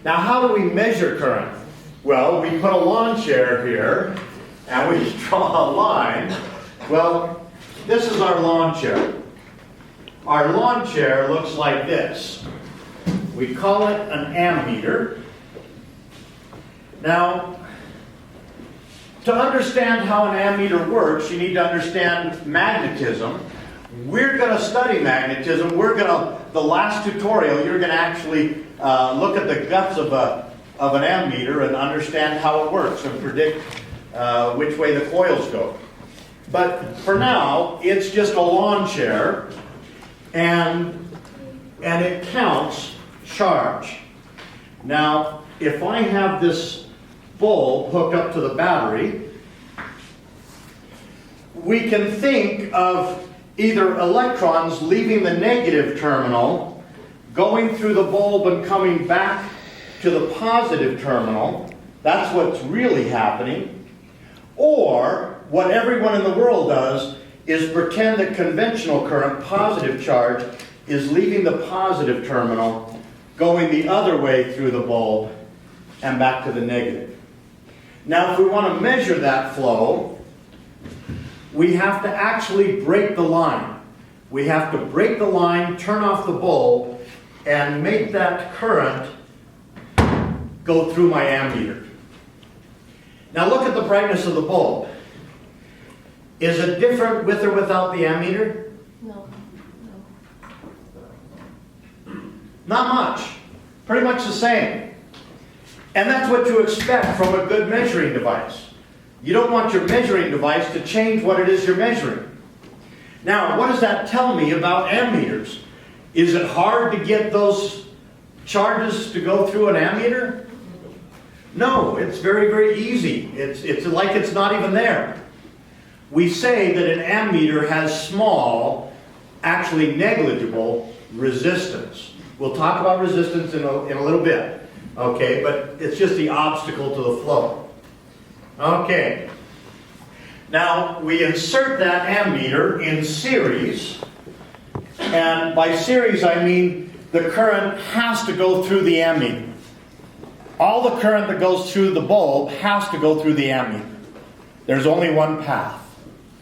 Now, how do we measure current? Well, we put a lawn chair here, and we draw a line. Well, this is our lawn chair. Our lawn chair looks like this. We call it an ammeter. Now, to understand how an ammeter works, you need to understand magnetism. We're going to study magnetism. The last tutorial, you're going to actually look at the guts of an ammeter and understand how it works and predict which way the coils go. But for now, it's just a lawn chair, and it counts charge. Now, if I have this bulb hooked up to the battery, we can think of either electrons leaving the negative terminal, going through the bulb and coming back to the positive terminal. That's what's really happening. Or what everyone in the world does is pretend that conventional current, positive charge, is leaving the positive terminal, going the other way through the bulb and back to the negative. Now, if we want to measure that flow, we have to actually break the line. We have to break the line, turn off the bulb, and make that current go through my ammeter. Now look at the brightness of the bulb. Is it different with or without the ammeter? No. Not much. Pretty much the same. And that's what you expect from a good measuring device. You don't want your measuring device to change what it is you're measuring. Now, what does that tell me about ammeters? Is it hard to get those charges to go through an ammeter? No, it's very, very easy. It's like it's not even there. We say that an ammeter has small, actually negligible resistance. We'll talk about resistance in a little bit, okay? But it's just the obstacle to the flow. Okay. Now, we insert that ammeter in series, and by series I mean the current has to go through the ammeter. All the current that goes through the bulb has to go through the ammeter. There's only one path.